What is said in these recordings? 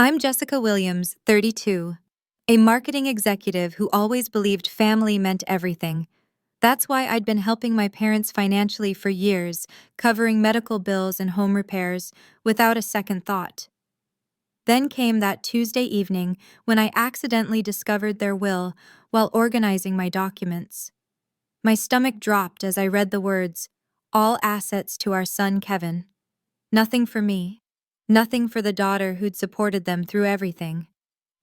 I'm Jessica Williams, 32, a marketing executive who always believed family meant everything. That's why I'd been helping my parents financially for years, covering medical bills and home repairs without a second thought. Then came that Tuesday evening when I accidentally discovered their will while organizing my documents. My stomach dropped as I read the words, "All assets to our son Kevin." Nothing for me. Nothing for the daughter who'd supported them through everything.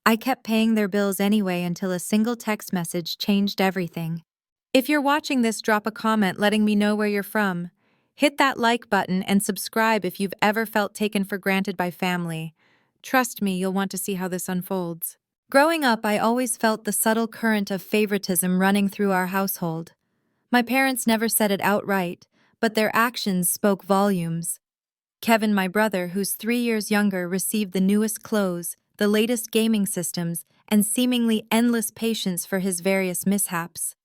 I kept paying their bills anyway until a single text message changed everything. If you're watching this, drop a comment letting me know where you're from. Hit that like button and subscribe if you've ever felt taken for granted by family. Trust me, you'll want to see how this unfolds. Growing up, I always felt the subtle current of favoritism running through our household. My parents never said it outright, but their actions spoke volumes. Kevin, my brother, who's 3 years younger, received the newest clothes, the latest gaming systems, and seemingly endless patience for his various mishaps.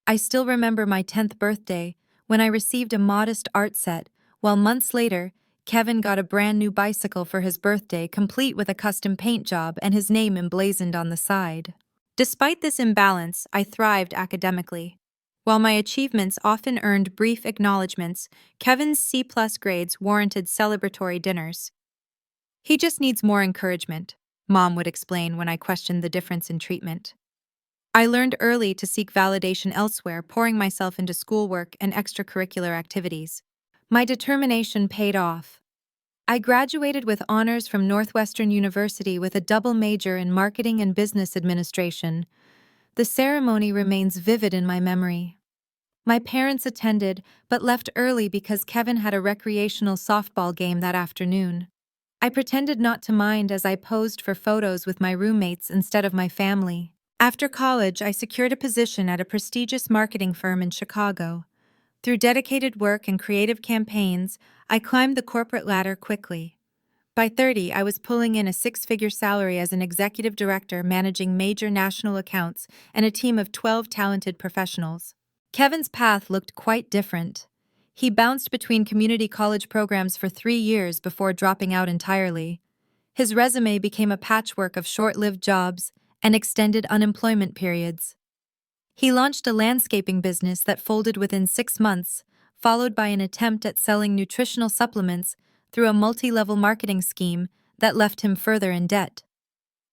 I still remember my 10th birthday, when I received a modest art set, while months later, Kevin got a brand new bicycle for his birthday, complete with a custom paint job and his name emblazoned on the side. Despite this imbalance, I thrived academically. While my achievements often earned brief acknowledgments, Kevin's C-plus grades warranted celebratory dinners. "He just needs more encouragement," Mom would explain when I questioned the difference in treatment. I learned early to seek validation elsewhere, pouring myself into schoolwork and extracurricular activities. My determination paid off. I graduated with honors from Northwestern University with a double major in marketing and business administration. The ceremony remains vivid in my memory. My parents attended, but left early because Kevin had a recreational softball game that afternoon. I pretended not to mind as I posed for photos with my roommates instead of my family. After college, I secured a position at a prestigious marketing firm in Chicago. Through dedicated work and creative campaigns, I climbed the corporate ladder quickly. By 30, I was pulling in a six-figure salary as an executive director managing major national accounts and a team of 12 talented professionals. Kevin's path looked quite different. He bounced between community college programs for 3 years before dropping out entirely. His resume became a patchwork of short-lived jobs and extended unemployment periods. He launched a landscaping business that folded within 6 months, followed by an attempt at selling nutritional supplements through a multi-level marketing scheme that left him further in debt.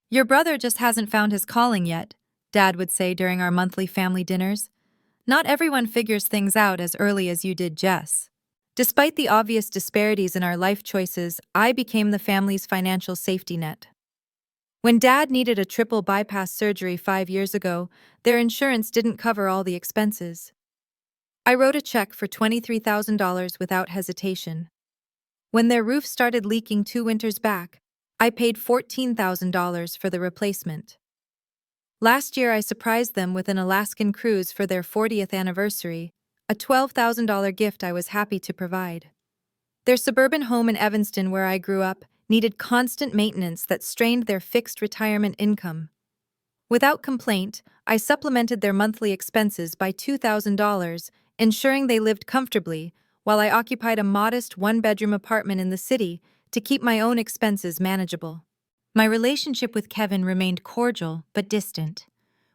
"Your brother just hasn't found his calling yet," Dad would say during our monthly family dinners. "Not everyone figures things out as early as you did, Jess." Despite the obvious disparities in our life choices, I became the family's financial safety net. When Dad needed a triple bypass surgery 5 years ago, their insurance didn't cover all the expenses. I wrote a check for $23,000 without hesitation. When their roof started leaking 2 winters back, I paid $14,000 for the replacement. Last year, I surprised them with an Alaskan cruise for their 40th anniversary, a $12,000 gift I was happy to provide. Their suburban home in Evanston, where I grew up, needed constant maintenance that strained their fixed retirement income. Without complaint, I supplemented their monthly expenses by $2,000, ensuring they lived comfortably, while I occupied a modest one-bedroom apartment in the city to keep my own expenses manageable. My relationship with Kevin remained cordial but distant.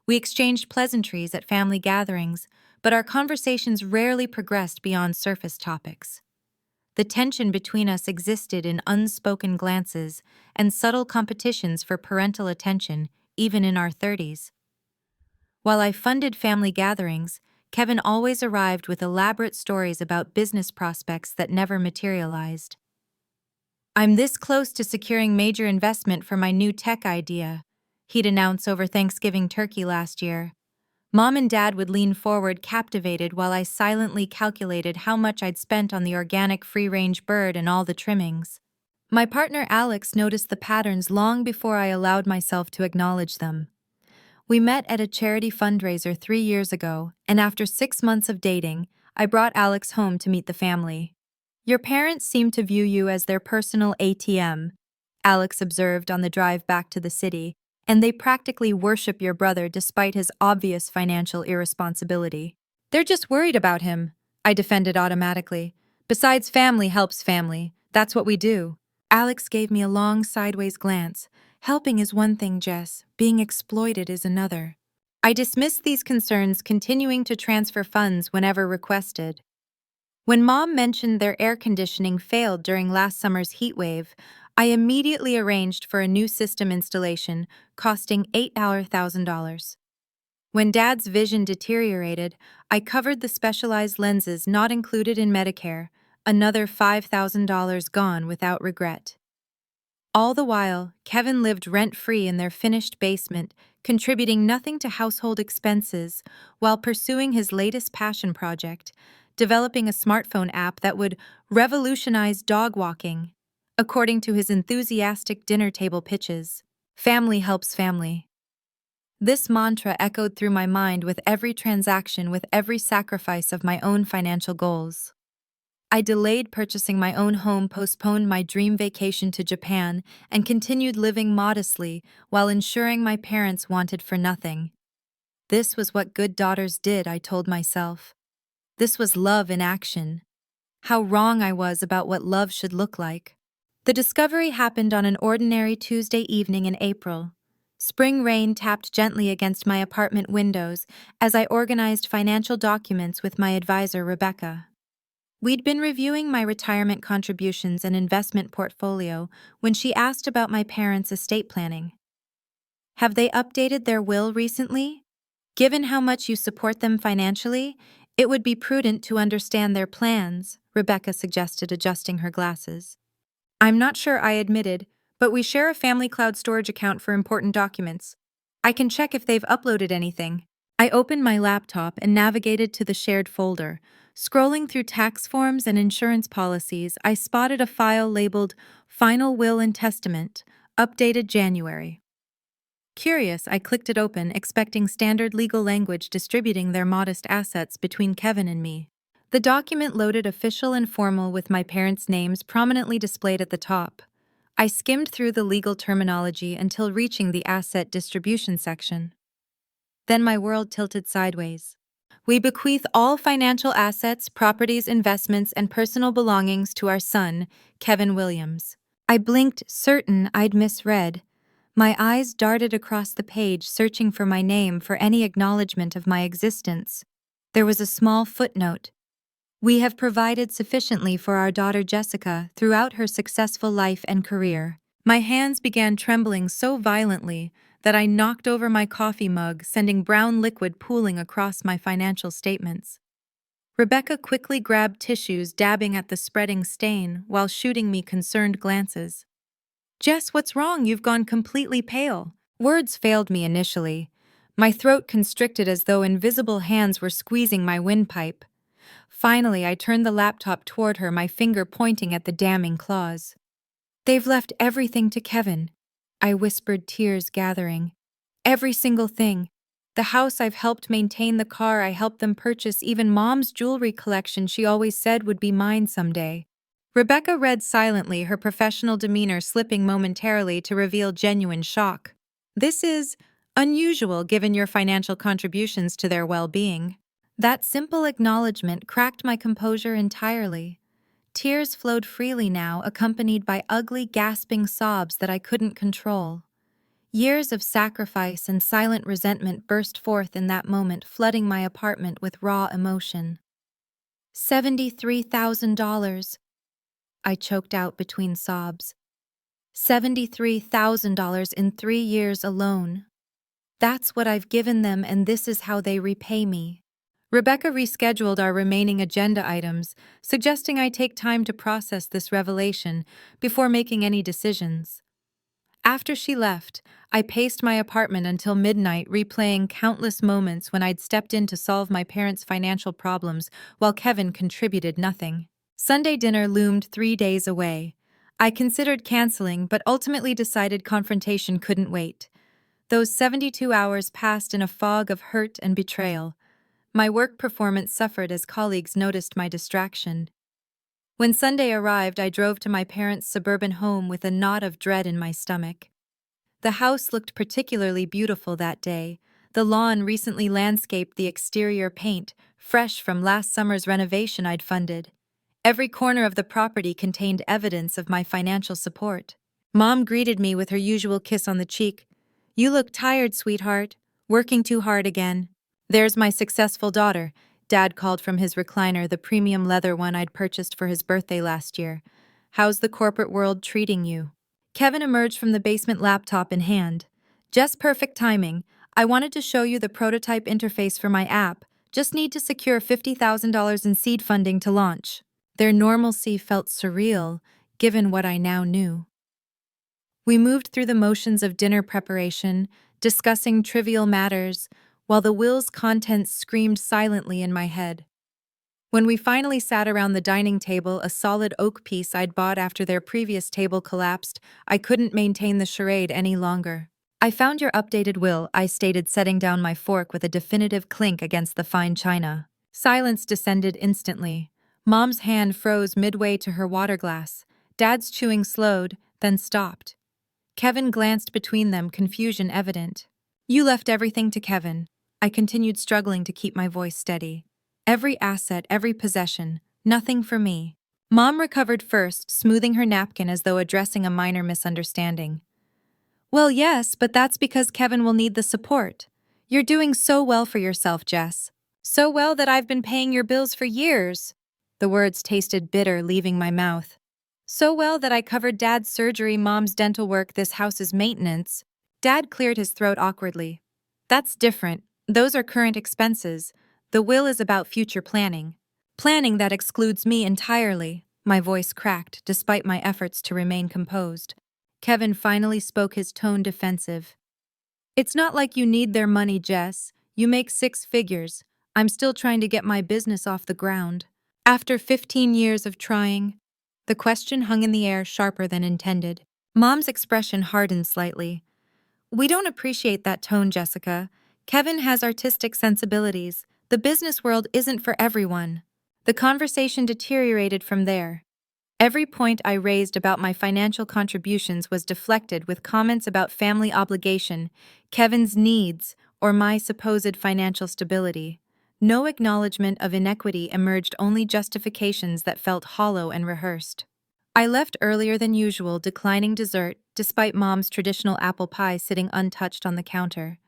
We exchanged pleasantries at family gatherings, but our conversations rarely progressed beyond surface topics. The tension between us existed in unspoken glances and subtle competitions for parental attention, even in our 30s. While I funded family gatherings, Kevin always arrived with elaborate stories about business prospects that never materialized. "I'm this close to securing major investment for my new tech idea," he'd announce over Thanksgiving turkey last year. Mom and Dad would lean forward captivated while I silently calculated how much I'd spent on the organic free-range bird and all the trimmings. My partner Alex noticed the patterns long before I allowed myself to acknowledge them. We met at a charity fundraiser 3 years ago, and after 6 months of dating, I brought Alex home to meet the family. "Your parents seem to view you as their personal ATM," Alex observed on the drive back to the city, "and they practically worship your brother despite his obvious financial irresponsibility." "They're just worried about him," I defended automatically. "Besides, family helps family. That's what we do." Alex gave me a long sideways glance, Helping is one thing, Jess. Being exploited is another. I dismissed these concerns, continuing to transfer funds whenever requested. When Mom mentioned their air conditioning failed during last summer's heat wave, I immediately arranged for a new system installation, costing $8,000. When Dad's vision deteriorated, I covered the specialized lenses not included in Medicare, another $5,000 gone without regret. All the while, Kevin lived rent-free in their finished basement, contributing nothing to household expenses while pursuing his latest passion project, developing a smartphone app that would revolutionize dog walking. According to his enthusiastic dinner table pitches, family helps family. This mantra echoed through my mind with every transaction, with every sacrifice of my own financial goals. I delayed purchasing my own home, postponed my dream vacation to Japan, and continued living modestly while ensuring my parents wanted for nothing. This was what good daughters did, I told myself. This was love in action. How wrong I was about what love should look like. The discovery happened on an ordinary Tuesday evening in April. Spring rain tapped gently against my apartment windows as I organized financial documents with my advisor, Rebecca. We'd been reviewing my retirement contributions and investment portfolio when she asked about my parents' estate planning. Have they updated their will recently? Given how much you support them financially, it would be prudent to understand their plans, Rebecca suggested, adjusting her glasses. I'm not sure, I admitted, but we share a family cloud storage account for important documents. I can check if they've uploaded anything. I opened my laptop and navigated to the shared folder. Scrolling through tax forms and insurance policies, I spotted a file labeled Final Will and Testament, updated January. Curious, I clicked it open, expecting standard legal language distributing their modest assets between Kevin and me. The document loaded official and formal with my parents' names prominently displayed at the top. I skimmed through the legal terminology until reaching the asset distribution section. Then my world tilted sideways. We bequeath all financial assets, properties, investments, and personal belongings to our son, Kevin Williams. I blinked, certain I'd misread. My eyes darted across the page, searching for my name, for any acknowledgement of my existence. There was a small footnote. We have provided sufficiently for our daughter Jessica throughout her successful life and career. My hands began trembling so violently that I knocked over my coffee mug, sending brown liquid pooling across my financial statements. Rebecca quickly grabbed tissues, dabbing at the spreading stain while shooting me concerned glances. Jess, what's wrong? You've gone completely pale. Words failed me initially. My throat constricted as though invisible hands were squeezing my windpipe. Finally, I turned the laptop toward her, my finger pointing at the damning clause. They've left everything to Kevin, I whispered, tears gathering. Every single thing. The house I've helped maintain, the car I helped them purchase, even Mom's jewelry collection she always said would be mine someday. Rebecca read silently, her professional demeanor slipping momentarily to reveal genuine shock. This is unusual given your financial contributions to their well-being. That simple acknowledgement cracked my composure entirely. Tears flowed freely now, accompanied by ugly, gasping sobs that I couldn't control. Years of sacrifice and silent resentment burst forth in that moment, flooding my apartment with raw emotion. $73,000, I choked out between sobs. $73,000 in 3 years alone. That's what I've given them, and this is how they repay me. Rebecca rescheduled our remaining agenda items, suggesting I take time to process this revelation before making any decisions. After she left, I paced my apartment until midnight, replaying countless moments when I'd stepped in to solve my parents' financial problems while Kevin contributed nothing. Sunday dinner loomed 3 days away. I considered canceling, but ultimately decided confrontation couldn't wait. Those 72 hours passed in a fog of hurt and betrayal. My work performance suffered as colleagues noticed my distraction. When Sunday arrived, I drove to my parents' suburban home with a knot of dread in my stomach. The house looked particularly beautiful that day. The lawn recently landscaped, the exterior paint, fresh from last summer's renovation I'd funded. Every corner of the property contained evidence of my financial support. Mom greeted me with her usual kiss on the cheek. "You look tired, sweetheart. Working too hard again." "There's my successful daughter," Dad called from his recliner, the premium leather one I'd purchased for his birthday last year. "How's the corporate world treating you?" Kevin emerged from the basement, laptop in hand. "Just perfect timing. I wanted to show you the prototype interface for my app. Just need to secure $50,000 in seed funding to launch." Their normalcy felt surreal, given what I now knew. We moved through the motions of dinner preparation, discussing trivial matters, while the will's contents screamed silently in my head. When we finally sat around the dining table, a solid oak piece I'd bought after their previous table collapsed, I couldn't maintain the charade any longer. "I found your updated will," I stated, setting down my fork with a definitive clink against the fine china. Silence descended instantly. Mom's hand froze midway to her water glass. Dad's chewing slowed, then stopped. Kevin glanced between them, confusion evident. "You left everything to Kevin." I continued, struggling to keep my voice steady. "Every asset, every possession, nothing for me." Mom recovered first, smoothing her napkin as though addressing a minor misunderstanding. "Well, yes, but that's because Kevin will need the support. You're doing so well for yourself, Jess. So well that I've been paying your bills for years." The words tasted bitter, leaving my mouth. "So well that I covered Dad's surgery, Mom's dental work, this house's maintenance." Dad cleared his throat awkwardly. "That's different. Those are current expenses. The will is about future planning. Planning that excludes me entirely." My voice cracked, despite my efforts to remain composed. Kevin finally spoke, his tone defensive. "It's not like you need their money, Jess. You make 6 figures. I'm still trying to get my business off the ground. After 15 years of trying." The question hung in the air, sharper than intended. Mom's expression hardened slightly. "We don't appreciate that tone, Jessica. Kevin has artistic sensibilities. The business world isn't for everyone." The conversation deteriorated from there. Every point I raised about my financial contributions was deflected with comments about family obligation, Kevin's needs, or my supposed financial stability. No acknowledgement of inequity emerged, only justifications that felt hollow and rehearsed. I left earlier than usual, declining dessert, despite Mom's traditional apple pie sitting untouched on the counter.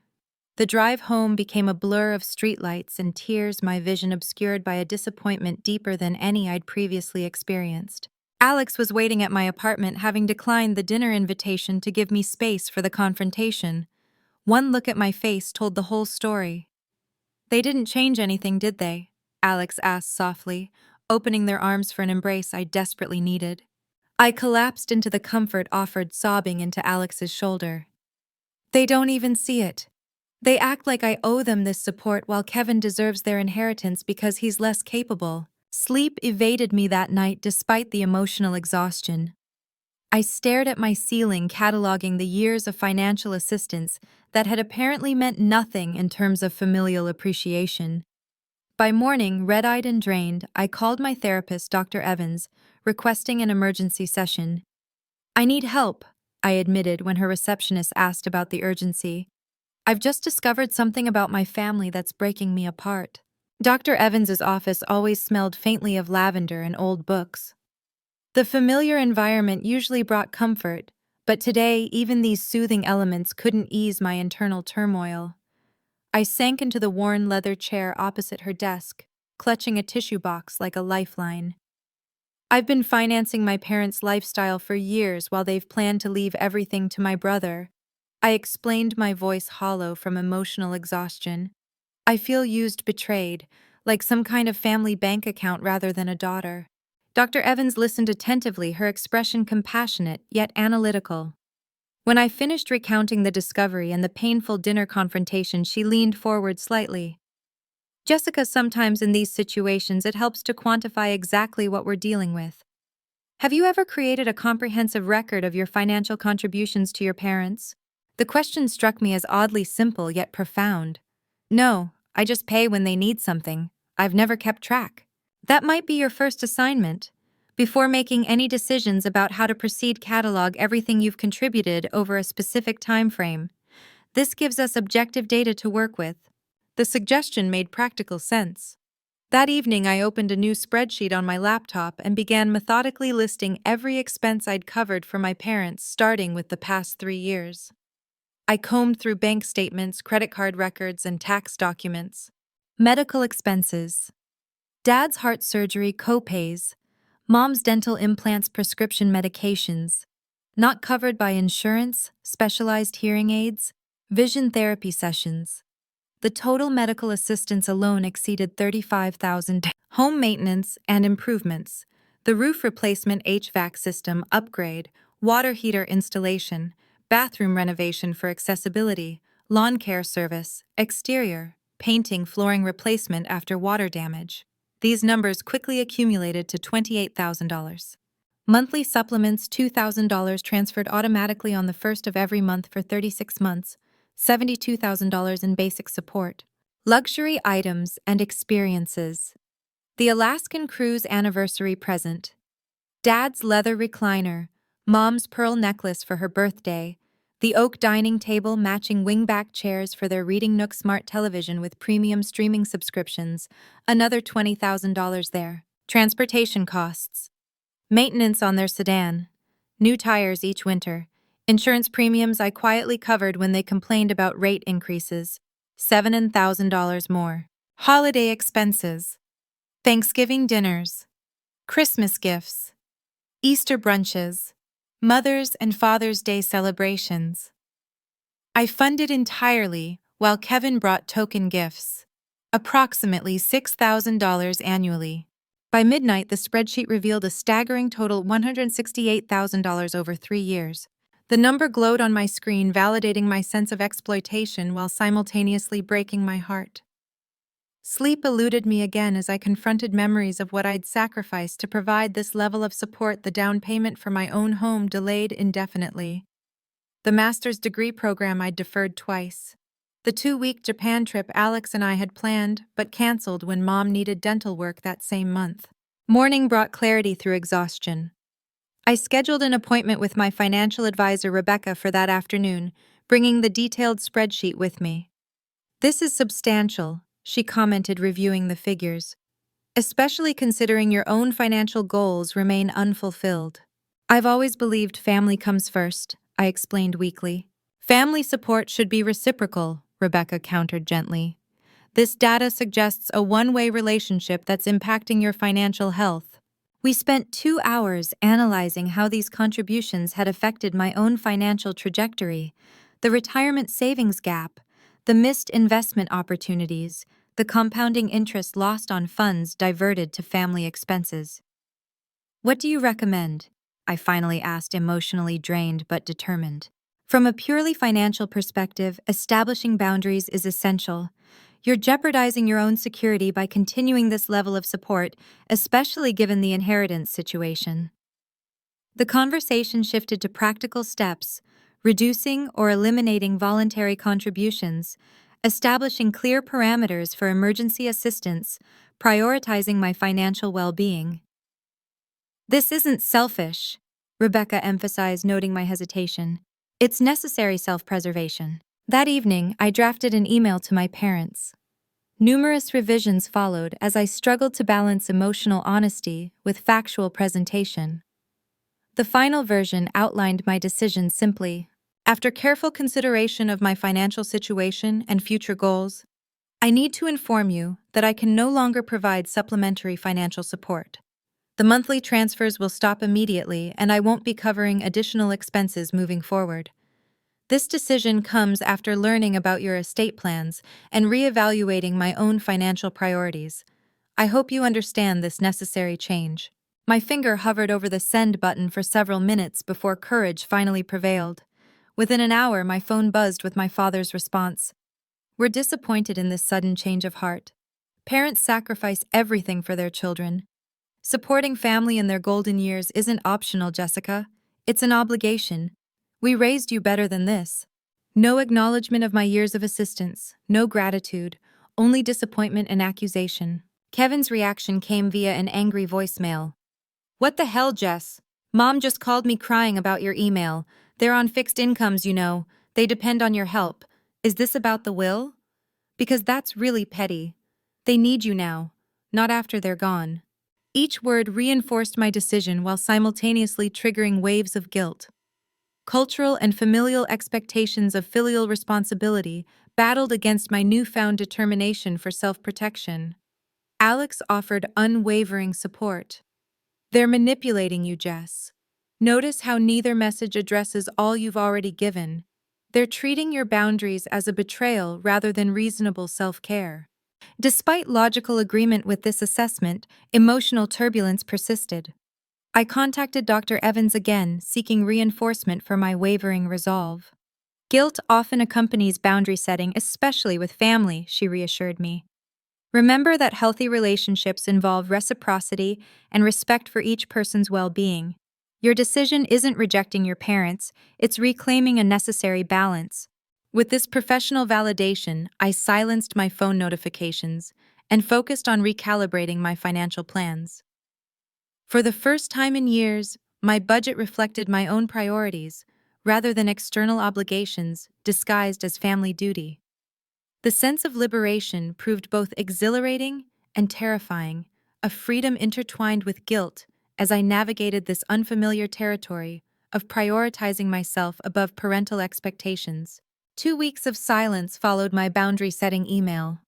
The drive home became a blur of streetlights and tears, my vision obscured by a disappointment deeper than any I'd previously experienced. Alex was waiting at my apartment, having declined the dinner invitation to give me space for the confrontation. One look at my face told the whole story. "They didn't change anything, did they?" Alex asked softly, opening their arms for an embrace I desperately needed. I collapsed into the comfort offered, sobbing into Alex's shoulder. "They don't even see it. They act like I owe them this support while Kevin deserves their inheritance because he's less capable." Sleep evaded me that night despite the emotional exhaustion. I stared at my ceiling, cataloging the years of financial assistance that had apparently meant nothing in terms of familial appreciation. By morning, red-eyed and drained, I called my therapist, Dr. Evans, requesting an emergency session. "I need help," I admitted when her receptionist asked about the urgency. "I've just discovered something about my family that's breaking me apart." Dr. Evans's office always smelled faintly of lavender and old books. The familiar environment usually brought comfort, but today even these soothing elements couldn't ease my internal turmoil. I sank into the worn leather chair opposite her desk, clutching a tissue box like a lifeline. "I've been financing my parents' lifestyle for years while they've planned to leave everything to my brother." I explained, my voice hollow from emotional exhaustion. "I feel used, betrayed, like some kind of family bank account rather than a daughter." Dr. Evans listened attentively, her expression compassionate yet analytical. When I finished recounting the discovery and the painful dinner confrontation, she leaned forward slightly. "Jessica, sometimes in these situations it helps to quantify exactly what we're dealing with. Have you ever created a comprehensive record of your financial contributions to your parents?" The question struck me as oddly simple yet profound. "No, I just pay when they need something. I've never kept track." "That might be your first assignment. Before making any decisions about how to proceed, catalog everything you've contributed over a specific time frame. This gives us objective data to work with." The suggestion made practical sense. That evening, I opened a new spreadsheet on my laptop and began methodically listing every expense I'd covered for my parents, starting with the past 3 years. I combed through bank statements, credit card records, and tax documents. Medical expenses. Dad's heart surgery co-pays. Mom's dental implants, prescription medications. Not covered by insurance, specialized hearing aids, vision therapy sessions. The total medical assistance alone exceeded $35,000. Home maintenance and improvements. The roof replacement, HVAC system upgrade, water heater installation, bathroom renovation for accessibility, lawn care service, exterior, painting, flooring replacement after water damage. These numbers quickly accumulated to $28,000. Monthly supplements, $2,000 transferred automatically on the first of every month for 36 months, $72,000 in basic support. Luxury items and experiences. The Alaskan cruise anniversary present. Dad's leather recliner, Mom's pearl necklace for her birthday, the oak dining table matching wingback chairs for their Reading Nook smart television with premium streaming subscriptions, another $20,000 there. Transportation costs. Maintenance on their sedan. New tires each winter. Insurance premiums I quietly covered when they complained about rate increases. $7,000 more. Holiday expenses. Thanksgiving dinners. Christmas gifts. Easter brunches. Mother's and Father's Day celebrations. I funded entirely while Kevin brought token gifts. Approximately $6,000 annually. By midnight, the spreadsheet revealed a staggering total $168,000 over 3 years. The number glowed on my screen, validating my sense of exploitation while simultaneously breaking my heart. Sleep eluded me again as I confronted memories of what I'd sacrificed to provide this level of support. The down payment for my own home delayed indefinitely. The master's degree program I'd deferred twice. The 2-week Japan trip Alex and I had planned, but canceled when Mom needed dental work that same month. Morning brought clarity through exhaustion. I scheduled an appointment with my financial advisor, Rebecca, for that afternoon, bringing the detailed spreadsheet with me. "This is substantial," she commented, reviewing the figures, "especially considering your own financial goals remain unfulfilled." "I've always believed family comes first," I explained weakly. "Family support should be reciprocal," Rebecca countered gently. "This data suggests a one-way relationship that's impacting your financial health." We spent 2 hours analyzing how these contributions had affected my own financial trajectory, the retirement savings gap, the missed investment opportunities, the compounding interest lost on funds diverted to family expenses. "What do you recommend?" I finally asked, emotionally drained but determined. "From a purely financial perspective, establishing boundaries is essential. You're jeopardizing your own security by continuing this level of support, especially given the inheritance situation." The conversation shifted to practical steps, reducing or eliminating voluntary contributions, establishing clear parameters for emergency assistance, prioritizing my financial well-being. "This isn't selfish," Rebecca emphasized, noting my hesitation. "It's necessary self-preservation." That evening, I drafted an email to my parents. Numerous revisions followed as I struggled to balance emotional honesty with factual presentation. The final version outlined my decision simply. "After careful consideration of my financial situation and future goals, I need to inform you that I can no longer provide supplementary financial support. The monthly transfers will stop immediately, and I won't be covering additional expenses moving forward. This decision comes after learning about your estate plans and reevaluating my own financial priorities. I hope you understand this necessary change." My finger hovered over the send button for several minutes before courage finally prevailed. Within an hour, my phone buzzed with my father's response. "We're disappointed in this sudden change of heart. Parents sacrifice everything for their children. Supporting family in their golden years isn't optional, Jessica. It's an obligation. We raised you better than this." No acknowledgement of my years of assistance, no gratitude, only disappointment and accusation. Kevin's reaction came via an angry voicemail. "What the hell, Jess? Mom just called me crying about your email. They're on fixed incomes, you know. They depend on your help. Is this about the will? Because that's really petty. They need you now. not after they're gone. Each word reinforced my decision while simultaneously triggering waves of guilt. Cultural and familial expectations of filial responsibility battled against my newfound determination for self-protection. Alex offered unwavering support. "They're manipulating you, Jess. Notice how neither message addresses all you've already given. They're treating your boundaries as a betrayal rather than reasonable self-care." Despite logical agreement with this assessment, emotional turbulence persisted. I contacted Dr. Evans again, seeking reinforcement for my wavering resolve. "Guilt often accompanies boundary setting, especially with family," she reassured me. "Remember that healthy relationships involve reciprocity and respect for each person's well-being. Your decision isn't rejecting your parents, it's reclaiming a necessary balance." With this professional validation, I silenced my phone notifications and focused on recalibrating my financial plans. For the first time in years, my budget reflected my own priorities, rather than external obligations disguised as family duty. The sense of liberation proved both exhilarating and terrifying, a freedom intertwined with guilt as I navigated this unfamiliar territory of prioritizing myself above parental expectations. 2 weeks of silence followed my boundary-setting email.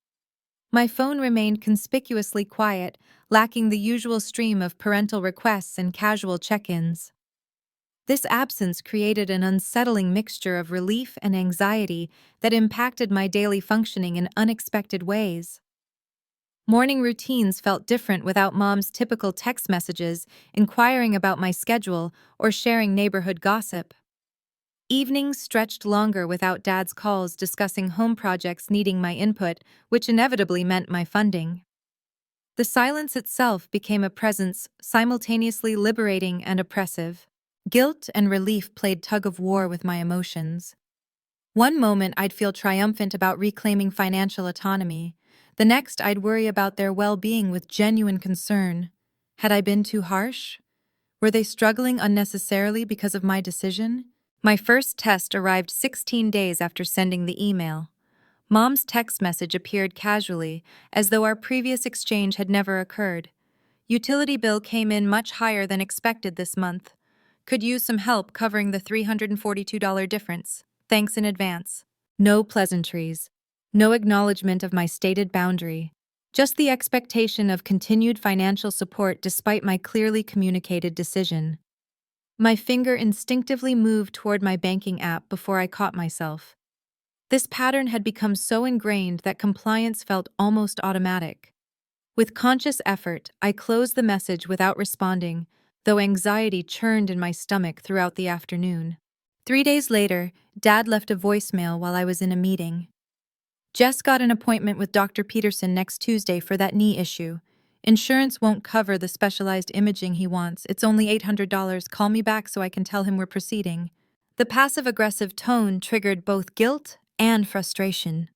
My phone remained conspicuously quiet, lacking the usual stream of parental requests and casual check-ins. This absence created an unsettling mixture of relief and anxiety that impacted my daily functioning in unexpected ways. Morning routines felt different without Mom's typical text messages inquiring about my schedule or sharing neighborhood gossip. Evenings stretched longer without Dad's calls discussing home projects needing my input, which inevitably meant my funding. The silence itself became a presence simultaneously liberating and oppressive. Guilt and relief played tug-of-war with my emotions. One moment I'd feel triumphant about reclaiming financial autonomy. The next I'd worry about their well-being with genuine concern. Had I been too harsh? Were they struggling unnecessarily because of my decision? My first test arrived 16 days after sending the email. Mom's text message appeared casually, as though our previous exchange had never occurred. "Utility bill came in much higher than expected this month. Could use some help covering the $342 difference. Thanks in advance." No pleasantries. No acknowledgement of my stated boundary. Just the expectation of continued financial support despite my clearly communicated decision. My finger instinctively moved toward my banking app before I caught myself. This pattern had become so ingrained that compliance felt almost automatic. With conscious effort, I closed the message without responding, though anxiety churned in my stomach throughout the afternoon. 3 days later, Dad left a voicemail while I was in a meeting. "Jess got an appointment with Dr. Peterson next Tuesday for that knee issue. Insurance won't cover the specialized imaging he wants. It's only $800. Call me back so I can tell him we're proceeding." The passive-aggressive tone triggered both guilt and frustration.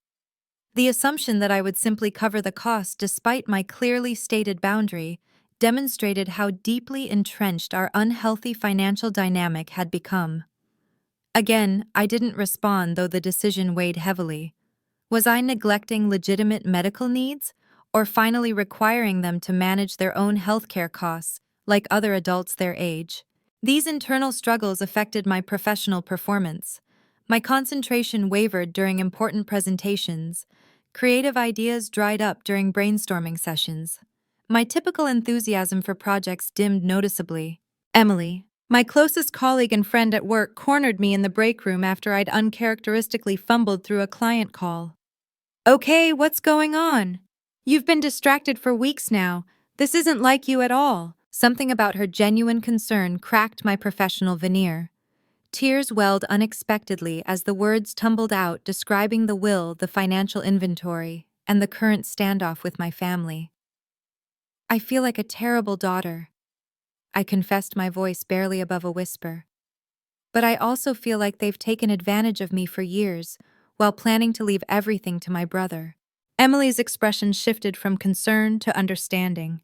The assumption that I would simply cover the cost despite my clearly stated boundary demonstrated how deeply entrenched our unhealthy financial dynamic had become. Again, I didn't respond, though the decision weighed heavily. Was I neglecting legitimate medical needs, or finally requiring them to manage their own healthcare costs, like other adults their age? These internal struggles affected my professional performance. My concentration wavered during important presentations. Creative ideas dried up during brainstorming sessions. My typical enthusiasm for projects dimmed noticeably. Emily, my closest colleague and friend at work, cornered me in the break room after I'd uncharacteristically fumbled through a client call. "Okay, what's going on? You've been distracted for weeks now. This isn't like you at all." Something about her genuine concern cracked my professional veneer. Tears welled unexpectedly as the words tumbled out describing the will, the financial inventory, and the current standoff with my family. "I feel like a terrible daughter," I confessed, my voice barely above a whisper. "But I also feel like they've taken advantage of me for years, while planning to leave everything to my brother." Emily's expression shifted from concern to understanding.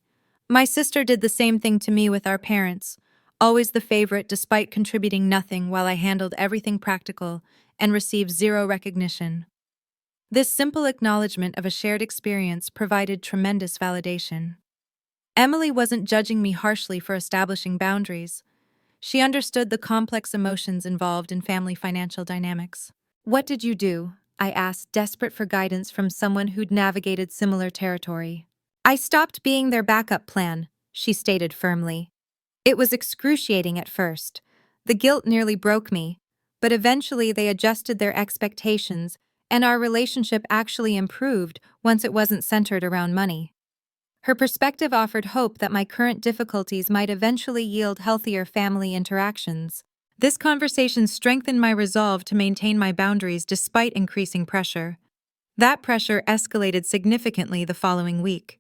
"My sister did the same thing to me with our parents, always the favorite despite contributing nothing while I handled everything practical and received zero recognition." This simple acknowledgement of a shared experience provided tremendous validation. Emily wasn't judging me harshly for establishing boundaries. She understood the complex emotions involved in family financial dynamics. "What did you do?" I asked, desperate for guidance from someone who'd navigated similar territory. "I stopped being their backup plan," she stated firmly. "It was excruciating at first. The guilt nearly broke me, but eventually they adjusted their expectations, and our relationship actually improved once it wasn't centered around money." Her perspective offered hope that my current difficulties might eventually yield healthier family interactions. This conversation strengthened my resolve to maintain my boundaries despite increasing pressure. That pressure escalated significantly the following week.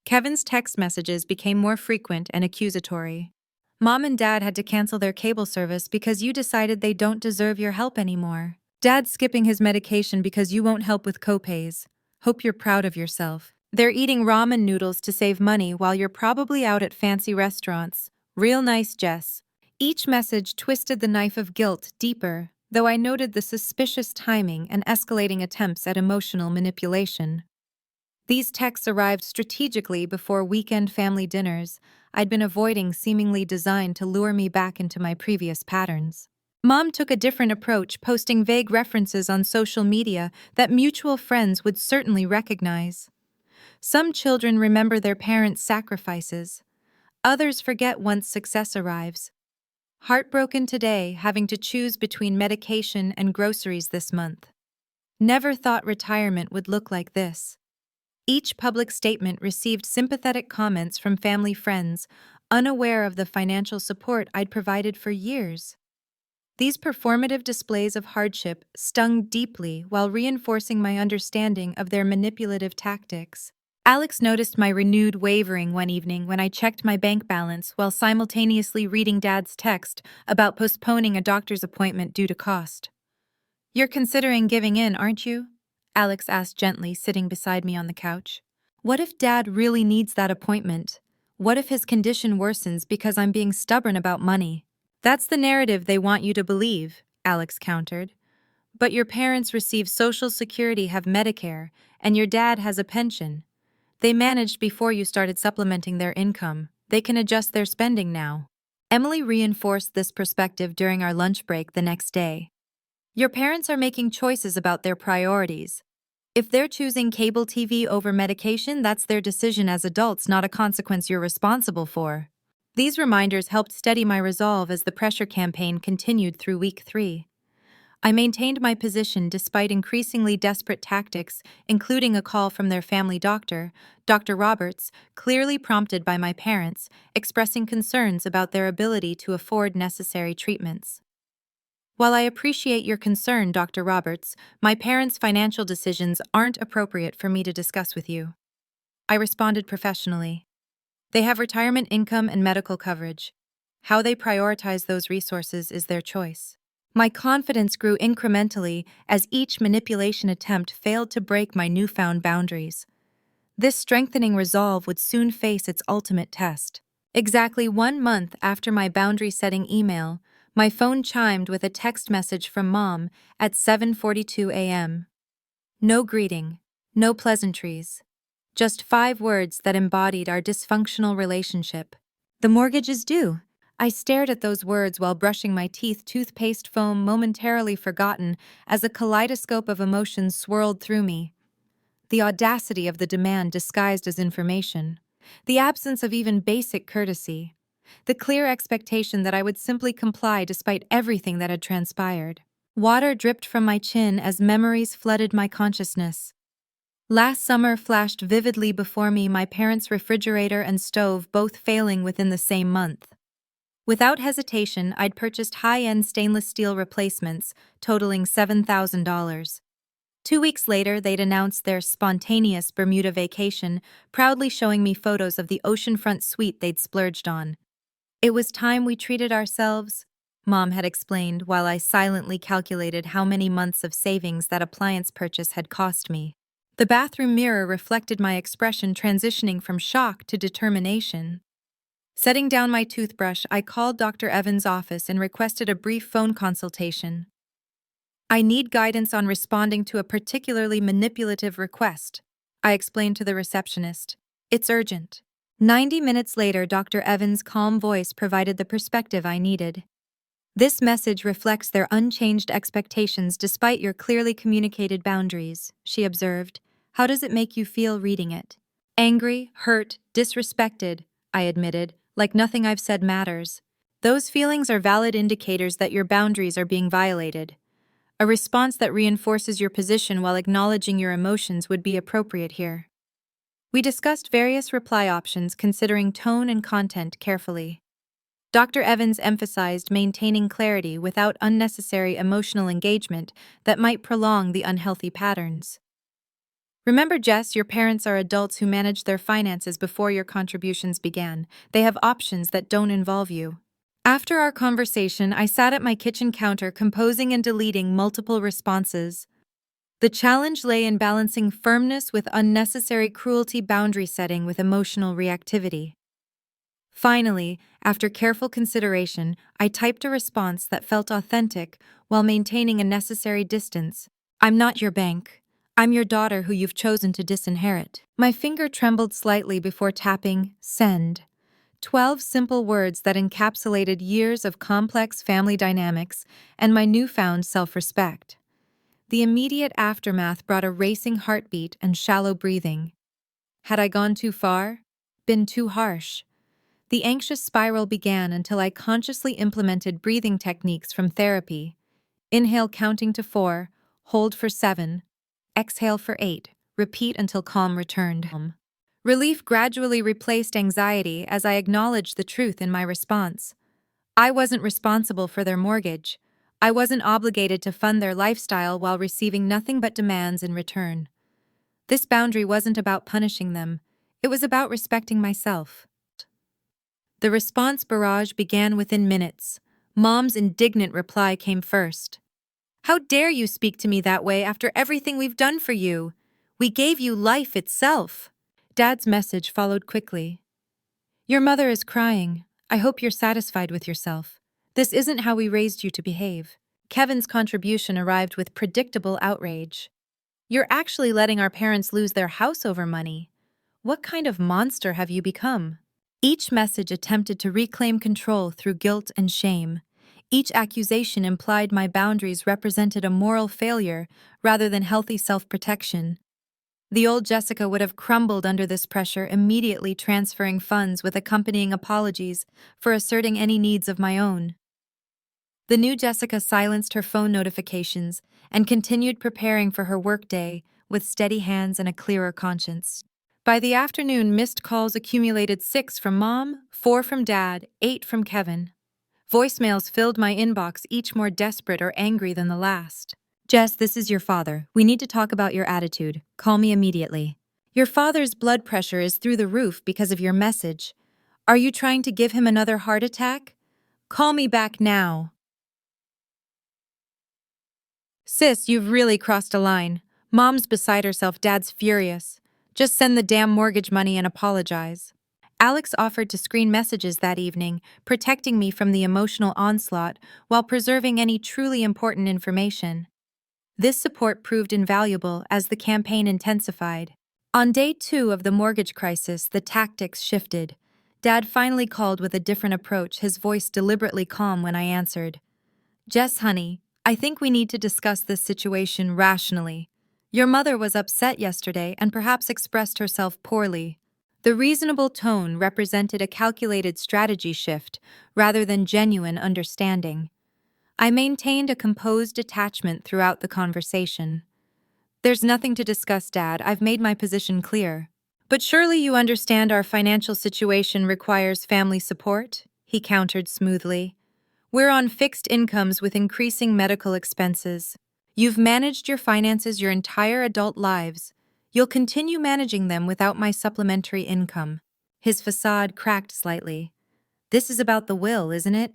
Kevin's text messages became more frequent and accusatory. "Mom and Dad had to cancel their cable service because you decided they don't deserve your help anymore. Dad's skipping his medication because you won't help with copays. Hope you're proud of yourself. They're eating ramen noodles to save money while you're probably out at fancy restaurants. Real nice, Jess." Each message twisted the knife of guilt deeper, though I noted the suspicious timing and escalating attempts at emotional manipulation. These texts arrived strategically before weekend family dinners I'd been avoiding, seemingly designed to lure me back into my previous patterns. Mom took a different approach, posting vague references on social media that mutual friends would certainly recognize. Some children remember their parents' sacrifices. Others forget once success arrives. Heartbroken today, having to choose between medication and groceries this month. Never thought retirement would look like this. Each public statement received sympathetic comments from family friends, unaware of the financial support I'd provided for years. These performative displays of hardship stung deeply while reinforcing my understanding of their manipulative tactics. Alex noticed my renewed wavering one evening when I checked my bank balance while simultaneously reading Dad's text about postponing a doctor's appointment due to cost. "You're considering giving in, aren't you?" Alex asked gently, sitting beside me on the couch. "What if Dad really needs that appointment? What if his condition worsens because I'm being stubborn about money?" "That's the narrative they want you to believe," Alex countered. "But your parents receive Social Security, have Medicare, and your dad has a pension. They managed before you started supplementing their income. They can adjust their spending now." Emily reinforced this perspective during our lunch break the next day. "Your parents are making choices about their priorities. If they're choosing cable TV over medication, that's their decision as adults, not a consequence you're responsible for." These reminders helped steady my resolve as the pressure campaign continued through week 3. I maintained my position despite increasingly desperate tactics, including a call from their family doctor, Dr. Roberts, clearly prompted by my parents, expressing concerns about their ability to afford necessary treatments. "While I appreciate your concern, Dr. Roberts, my parents' financial decisions aren't appropriate for me to discuss with you." I responded professionally. "They have retirement income and medical coverage. How they prioritize those resources is their choice." My confidence grew incrementally as each manipulation attempt failed to break my newfound boundaries. This strengthening resolve would soon face its ultimate test. Exactly 1 month after my boundary-setting email, my phone chimed with a text message from Mom at 7:42 a.m. No greeting, no pleasantries. Just 5 words that embodied our dysfunctional relationship. "The mortgage is due." I stared at those words while brushing my teeth, toothpaste foam momentarily forgotten as a kaleidoscope of emotions swirled through me. The audacity of the demand disguised as information. The absence of even basic courtesy. The clear expectation that I would simply comply despite everything that had transpired. Water dripped from my chin as memories flooded my consciousness. Last summer flashed vividly before me, my parents' refrigerator and stove both failing within the same month. Without hesitation, I'd purchased high-end stainless steel replacements, totaling $7,000. 2 weeks later, they'd announced their spontaneous Bermuda vacation, proudly showing me photos of the oceanfront suite they'd splurged on. "It was time we treated ourselves," Mom had explained while I silently calculated how many months of savings that appliance purchase had cost me. The bathroom mirror reflected my expression, transitioning from shock to determination. Setting down my toothbrush, I called Dr. Evans' office and requested a brief phone consultation. I need guidance on responding to a particularly manipulative request, I explained to the receptionist. It's urgent. 90 minutes later, Dr. Evans' calm voice provided the perspective I needed. This message reflects their unchanged expectations despite your clearly communicated boundaries, she observed. How does it make you feel reading it? Angry, hurt, disrespected, I admitted, like nothing I've said matters. Those feelings are valid indicators that your boundaries are being violated. A response that reinforces your position while acknowledging your emotions would be appropriate here. We discussed various reply options, considering tone and content carefully. Dr. Evans emphasized maintaining clarity without unnecessary emotional engagement that might prolong the unhealthy patterns. Remember, Jess, your parents are adults who managed their finances before your contributions began. They have options that don't involve you. After our conversation, I sat at my kitchen counter composing and deleting multiple responses. The challenge lay in balancing firmness with unnecessary cruelty, boundary setting with emotional reactivity. Finally, after careful consideration, I typed a response that felt authentic while maintaining a necessary distance. I'm not your bank. I'm your daughter who you've chosen to disinherit. My finger trembled slightly before tapping send. 12 simple words that encapsulated years of complex family dynamics and my newfound self-respect. The immediate aftermath brought a racing heartbeat and shallow breathing. Had I gone too far? Been too harsh? The anxious spiral began until I consciously implemented breathing techniques from therapy. Inhale, counting to 4, hold for 7, exhale for 8, repeat until calm returned. Relief gradually replaced anxiety as I acknowledged the truth in my response. I wasn't responsible for their mortgage. I wasn't obligated to fund their lifestyle while receiving nothing but demands in return. This boundary wasn't about punishing them. It was about respecting myself. The response barrage began within minutes. Mom's indignant reply came first. How dare you speak to me that way after everything we've done for you? We gave you life itself. Dad's message followed quickly. Your mother is crying. I hope you're satisfied with yourself. This isn't how we raised you to behave. Kevin's contribution arrived with predictable outrage. You're actually letting our parents lose their house over money. What kind of monster have you become? Each message attempted to reclaim control through guilt and shame. Each accusation implied my boundaries represented a moral failure rather than healthy self-protection. The old Jessica would have crumbled under this pressure, immediately transferring funds with accompanying apologies for asserting any needs of my own. The new Jessica silenced her phone notifications and continued preparing for her workday with steady hands and a clearer conscience. By the afternoon, missed calls accumulated: 6 from Mom, 4 from Dad, 8 from Kevin. Voicemails filled my inbox, each more desperate or angry than the last. Jess, this is your father. We need to talk about your attitude. Call me immediately. Your father's blood pressure is through the roof because of your message. Are you trying to give him another heart attack? Call me back now. Sis, you've really crossed a line. Mom's beside herself, Dad's furious. Just send the damn mortgage money and apologize. Alex offered to screen messages that evening, protecting me from the emotional onslaught while preserving any truly important information. This support proved invaluable as the campaign intensified. On day 2 of the mortgage crisis, the tactics shifted. Dad finally called with a different approach, his voice deliberately calm when I answered. Jess, honey, I think we need to discuss this situation rationally. Your mother was upset yesterday and perhaps expressed herself poorly. The reasonable tone represented a calculated strategy shift rather than genuine understanding. I maintained a composed detachment throughout the conversation. There's nothing to discuss, Dad. I've made my position clear. But surely you understand our financial situation requires family support, he countered smoothly. We're on fixed incomes with increasing medical expenses. You've managed your finances your entire adult lives. You'll continue managing them without my supplementary income. His facade cracked slightly. This is about the will, isn't it?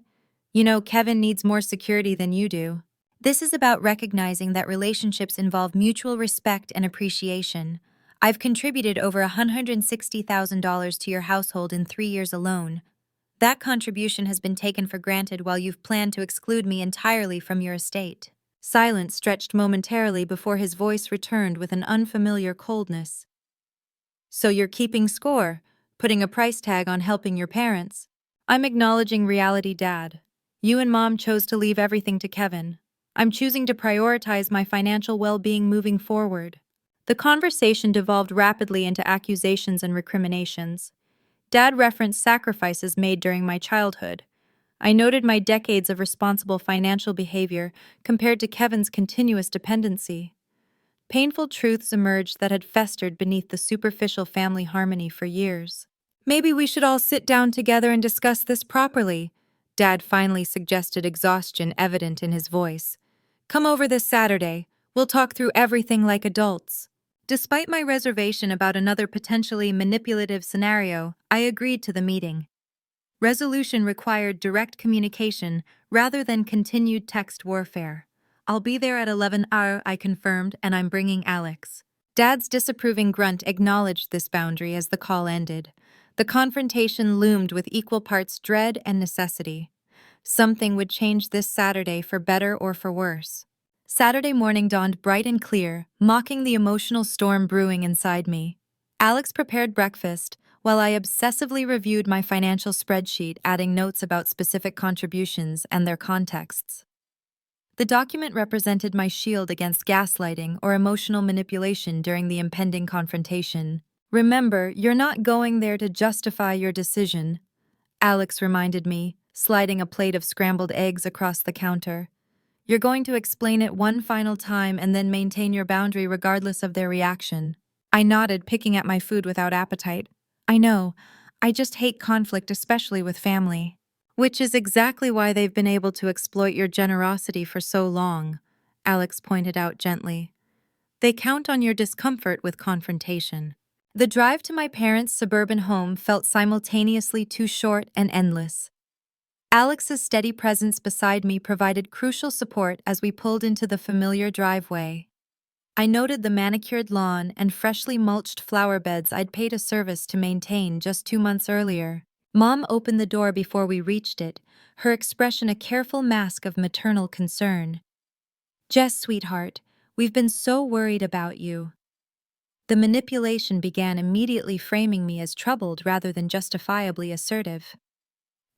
You know, Kevin needs more security than you do. This is about recognizing that relationships involve mutual respect and appreciation. I've contributed over $160,000 to your household in 3 years alone. That contribution has been taken for granted while you've planned to exclude me entirely from your estate. Silence stretched momentarily before his voice returned with an unfamiliar coldness. So you're keeping score, putting a price tag on helping your parents. I'm acknowledging reality, Dad. You and Mom chose to leave everything to Kevin. I'm choosing to prioritize my financial well-being moving forward. The conversation devolved rapidly into accusations and recriminations. Dad referenced sacrifices made during my childhood. I noted my decades of responsible financial behavior compared to Kevin's continuous dependency. Painful truths emerged that had festered beneath the superficial family harmony for years. Maybe we should all sit down together and discuss this properly, Dad finally suggested, exhaustion evident in his voice. Come over this Saturday. We'll talk through everything like adults. Despite my reservation about another potentially manipulative scenario, I agreed to the meeting. Resolution required direct communication rather than continued text warfare. I'll be there at 11 hour, I confirmed, and I'm bringing Alex. Dad's disapproving grunt acknowledged this boundary as the call ended. The confrontation loomed with equal parts dread and necessity. Something would change this Saturday for better or for worse. Saturday morning dawned bright and clear, mocking the emotional storm brewing inside me. Alex prepared breakfast, while I obsessively reviewed my financial spreadsheet, adding notes about specific contributions and their contexts. The document represented my shield against gaslighting or emotional manipulation during the impending confrontation. Remember, you're not going there to justify your decision, Alex reminded me, sliding a plate of scrambled eggs across the counter. You're going to explain it one final time and then maintain your boundary regardless of their reaction. I nodded, picking at my food without appetite. I know. I just hate conflict, especially with family. Which is exactly why they've been able to exploit your generosity for so long, Alex pointed out gently. They count on your discomfort with confrontation. The drive to my parents' suburban home felt simultaneously too short and endless. Alex's steady presence beside me provided crucial support as we pulled into the familiar driveway. I noted the manicured lawn and freshly mulched flower beds I'd paid a service to maintain just 2 months earlier. Mom opened the door before we reached it, her expression a careful mask of maternal concern. Jess, sweetheart, we've been so worried about you. The manipulation began, immediately framing me as troubled rather than justifiably assertive.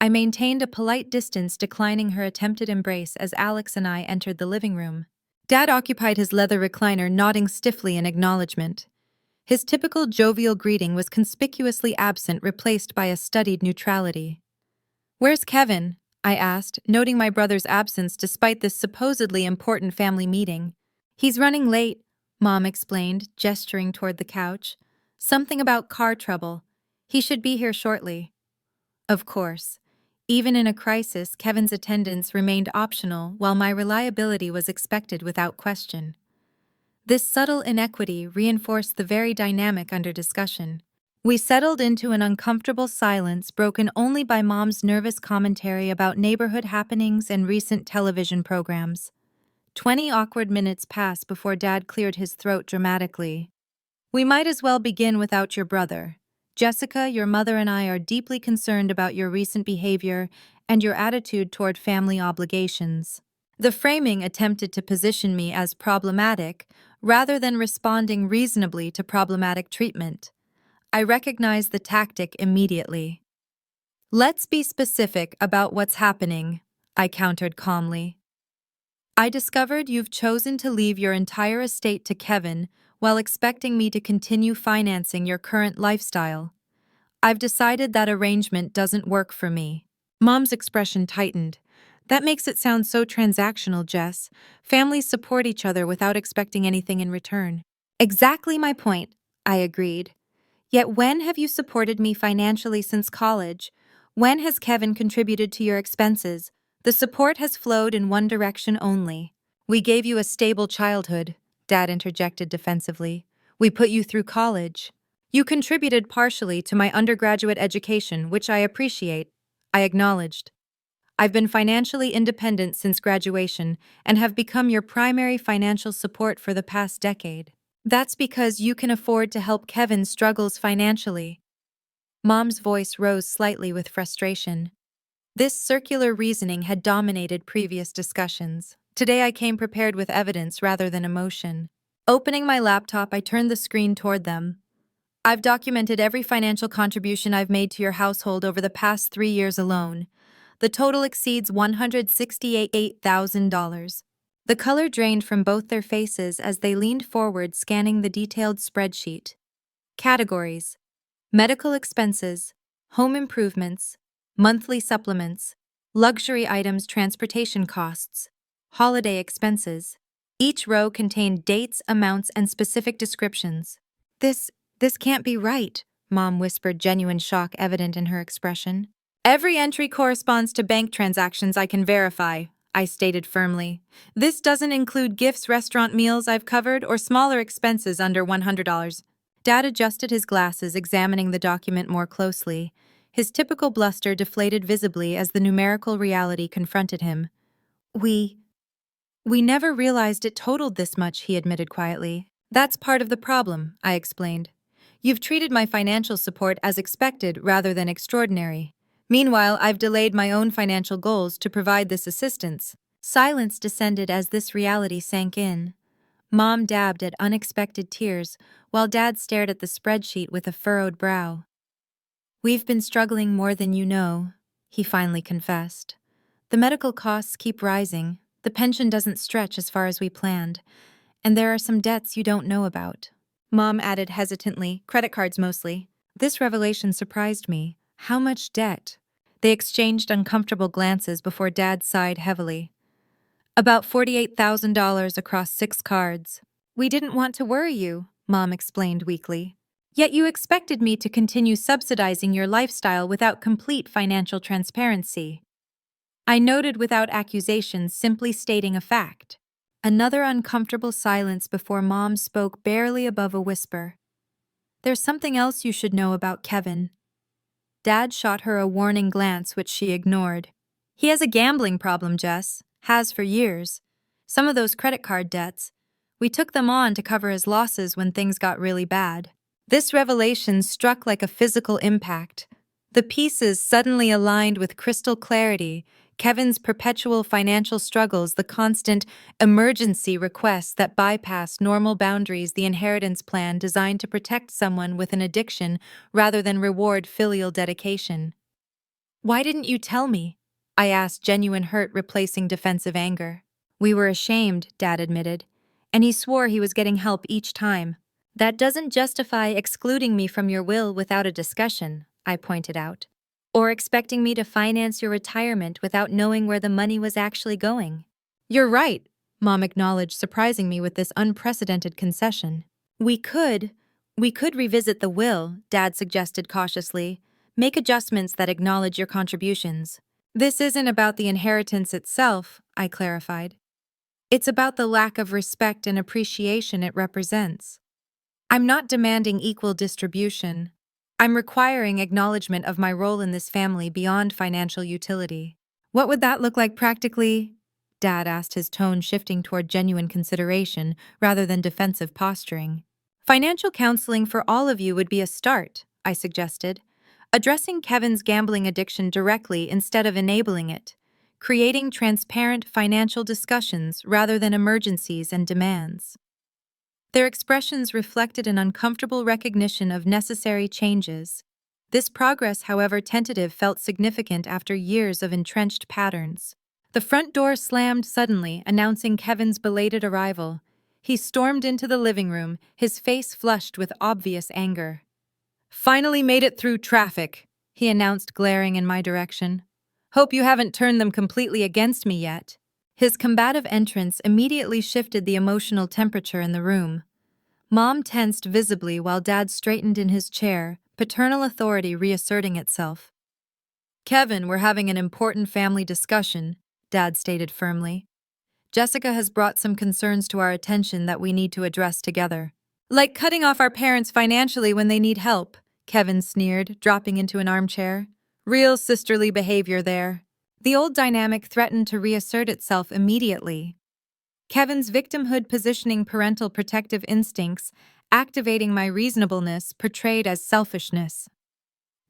I maintained a polite distance, declining her attempted embrace as Alex and I entered the living room. Dad occupied his leather recliner, nodding stiffly in acknowledgement. His typical jovial greeting was conspicuously absent, replaced by a studied neutrality. "Where's Kevin?" I asked, noting my brother's absence despite this supposedly important family meeting. "He's running late," Mom explained, gesturing toward the couch. "Something about car trouble. He should be here shortly." Of course. Even in a crisis, Kevin's attendance remained optional, while my reliability was expected without question. This subtle inequity reinforced the very dynamic under discussion. We settled into an uncomfortable silence, broken only by Mom's nervous commentary about neighborhood happenings and recent television programs. 20 awkward minutes passed before Dad cleared his throat dramatically. "We might as well begin without your brother. Jessica, your mother and I are deeply concerned about your recent behavior and your attitude toward family obligations." The framing attempted to position me as problematic rather than responding reasonably to problematic treatment. I recognized the tactic immediately. "Let's be specific about what's happening," I countered calmly. "I discovered you've chosen to leave your entire estate to Kevin while expecting me to continue financing your current lifestyle. I've decided that arrangement doesn't work for me." Mom's expression tightened. "That makes it sound so transactional, Jess. Families support each other without expecting anything in return." "Exactly my point," I agreed. "Yet when have you supported me financially since college? When has Kevin contributed to your expenses? The support has flowed in one direction only." "We gave you a stable childhood," Dad interjected defensively. "We put you through college. You contributed partially to my undergraduate education, which I appreciate," I acknowledged. "I've been financially independent since graduation and have become your primary financial support for the past decade. That's because you can afford to help Kevin struggles financially." Mom's voice rose slightly with frustration. This circular reasoning had dominated previous discussions. Today I came prepared with evidence rather than emotion. Opening my laptop, I turned the screen toward them. I've documented every financial contribution I've made to your household over the past 3 years alone. The total exceeds $168,000. The color drained from both their faces as they leaned forward, scanning the detailed spreadsheet. Categories: medical expenses, home improvements, monthly supplements, luxury items, transportation costs, holiday expenses. Each row contained dates, amounts, and specific descriptions. This can't be right, Mom whispered, genuine shock evident in her expression. Every entry corresponds to bank transactions I can verify, I stated firmly. This doesn't include gifts, restaurant meals I've covered, or smaller expenses under $100. Dad adjusted his glasses, examining the document more closely. His typical bluster deflated visibly as the numerical reality confronted him. We never realized it totaled this much, he admitted quietly. That's part of the problem, I explained. You've treated my financial support as expected rather than extraordinary. Meanwhile, I've delayed my own financial goals to provide this assistance. Silence descended as this reality sank in. Mom dabbed at unexpected tears, while Dad stared at the spreadsheet with a furrowed brow. We've been struggling more than you know, he finally confessed. The medical costs keep rising, the pension doesn't stretch as far as we planned, and there are some debts you don't know about. Mom added hesitantly, credit cards mostly. This revelation surprised me. How much debt? They exchanged uncomfortable glances before Dad sighed heavily. About $48,000 across 6 cards. We didn't want to worry you, Mom explained weakly. Yet you expected me to continue subsidizing your lifestyle without complete financial transparency. I noted without accusation, simply stating a fact. Another uncomfortable silence before Mom spoke barely above a whisper. There's something else you should know about Kevin. Dad shot her a warning glance, which she ignored. He has a gambling problem, Jess. Has for years. Some of those credit card debts. We took them on to cover his losses when things got really bad. This revelation struck like a physical impact. The pieces suddenly aligned with crystal clarity. Kevin's perpetual financial struggles, the constant emergency requests that bypass normal boundaries, the inheritance plan designed to protect someone with an addiction rather than reward filial dedication. Why didn't you tell me? I asked, genuine hurt replacing defensive anger. We were ashamed, Dad admitted, and he swore he was getting help each time. That doesn't justify excluding me from your will without a discussion, I pointed out. Or expecting me to finance your retirement without knowing where the money was actually going. You're right, Mom acknowledged, surprising me with this unprecedented concession. We could revisit the will, Dad suggested cautiously. Make adjustments that acknowledge your contributions. This isn't about the inheritance itself, I clarified. It's about the lack of respect and appreciation it represents. I'm not demanding equal distribution. I'm requiring acknowledgement of my role in this family beyond financial utility. What would that look like practically? Dad asked, his tone shifting toward genuine consideration rather than defensive posturing. Financial counseling for all of you would be a start, I suggested. Addressing Kevin's gambling addiction directly instead of enabling it. Creating transparent financial discussions rather than emergencies and demands. Their expressions reflected an uncomfortable recognition of necessary changes. This progress, however tentative, felt significant after years of entrenched patterns. The front door slammed suddenly, announcing Kevin's belated arrival. He stormed into the living room, his face flushed with obvious anger. Finally made it through traffic, he announced, glaring in my direction. Hope you haven't turned them completely against me yet. His combative entrance immediately shifted the emotional temperature in the room. Mom tensed visibly while Dad straightened in his chair, paternal authority reasserting itself. Kevin, we're having an important family discussion, Dad stated firmly. Jessica has brought some concerns to our attention that we need to address together. Like cutting off our parents financially when they need help, Kevin sneered, dropping into an armchair. Real sisterly behavior there. The old dynamic threatened to reassert itself immediately. Kevin's victimhood positioning parental protective instincts, activating my reasonableness, portrayed as selfishness.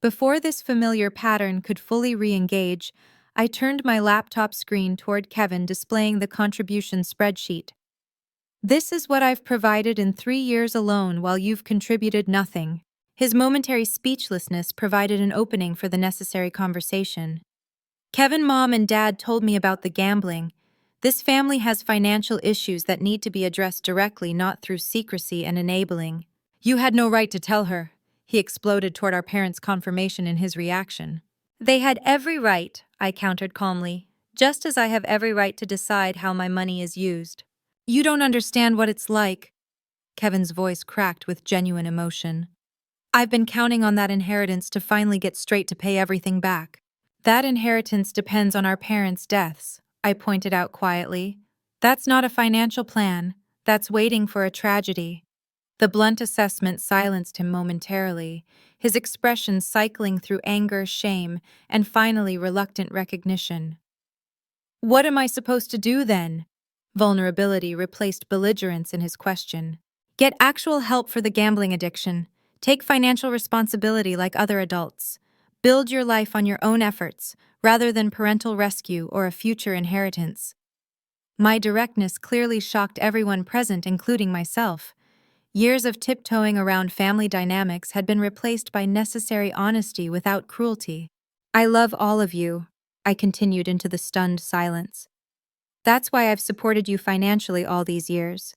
Before this familiar pattern could fully re-engage, I turned my laptop screen toward Kevin, displaying the contribution spreadsheet. This is what I've provided in 3 years alone while you've contributed nothing. His momentary speechlessness provided an opening for the necessary conversation. Kevin, Mom, and Dad told me about the gambling. This family has financial issues that need to be addressed directly, not through secrecy and enabling. You had no right to tell her, he exploded toward our parents' confirmation in his reaction. They had every right, I countered calmly, just as I have every right to decide how my money is used. You don't understand what it's like. Kevin's voice cracked with genuine emotion. I've been counting on that inheritance to finally get straight to pay everything back. That inheritance depends on our parents' deaths, I pointed out quietly. That's not a financial plan. That's waiting for a tragedy. The blunt assessment silenced him momentarily, his expression cycling through anger, shame, and finally reluctant recognition. What am I supposed to do then? Vulnerability replaced belligerence in his question. Get actual help for the gambling addiction. Take financial responsibility like other adults. Build your life on your own efforts, rather than parental rescue or a future inheritance. My directness clearly shocked everyone present, including myself. Years of tiptoeing around family dynamics had been replaced by necessary honesty without cruelty. I love all of you, I continued into the stunned silence. That's why I've supported you financially all these years.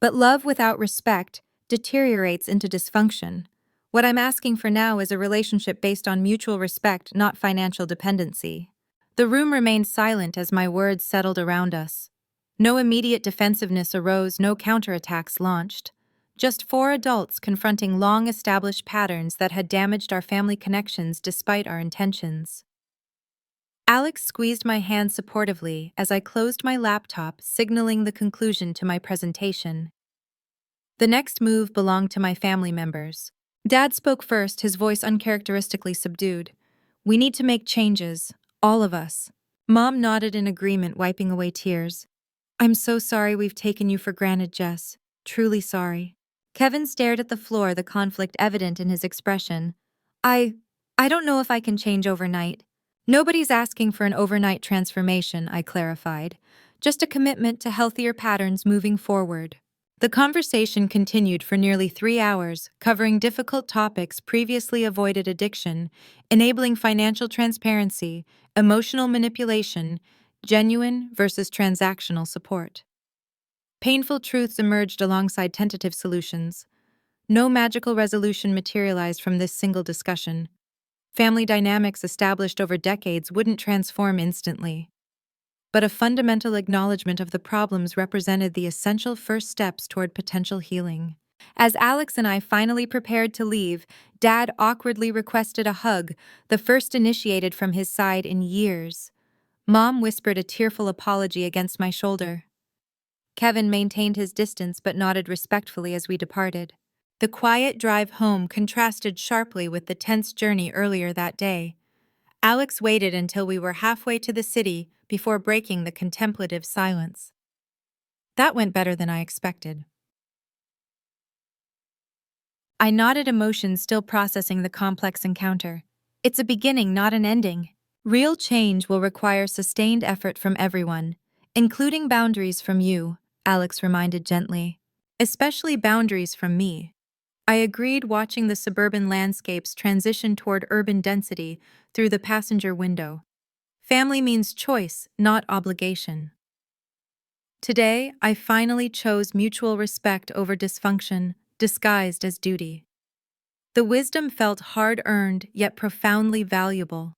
But love without respect deteriorates into dysfunction. What I'm asking for now is a relationship based on mutual respect, not financial dependency. The room remained silent as my words settled around us. No immediate defensiveness arose, no counterattacks launched. Just four adults confronting long-established patterns that had damaged our family connections despite our intentions. Alex squeezed my hand supportively as I closed my laptop, signaling the conclusion to my presentation. The next move belonged to my family members. Dad spoke first, his voice uncharacteristically subdued. We need to make changes, all of us. Mom nodded in agreement, wiping away tears. I'm so sorry we've taken you for granted, Jess. Truly sorry. Kevin stared at the floor, the conflict evident in his expression. I don't know if I can change overnight. Nobody's asking for an overnight transformation, I clarified. Just a commitment to healthier patterns moving forward. The conversation continued for nearly 3 hours, covering difficult topics previously avoided: addiction, enabling financial transparency, emotional manipulation, genuine versus transactional support. Painful truths emerged alongside tentative solutions. No magical resolution materialized from this single discussion. Family dynamics established over decades wouldn't transform instantly. But a fundamental acknowledgement of the problems represented the essential first steps toward potential healing. As Alex and I finally prepared to leave, Dad awkwardly requested a hug, the first initiated from his side in years. Mom whispered a tearful apology against my shoulder. Kevin maintained his distance but nodded respectfully as we departed. The quiet drive home contrasted sharply with the tense journey earlier that day. Alex waited until we were halfway to the city before breaking the contemplative silence. That went better than I expected. I nodded, emotions still processing the complex encounter. It's a beginning, not an ending. Real change will require sustained effort from everyone, including boundaries from you, Alex reminded gently. Especially boundaries from me. I agreed, watching the suburban landscapes transition toward urban density through the passenger window. Family means choice, not obligation. Today, I finally chose mutual respect over dysfunction, disguised as duty. The wisdom felt hard-earned, yet profoundly valuable.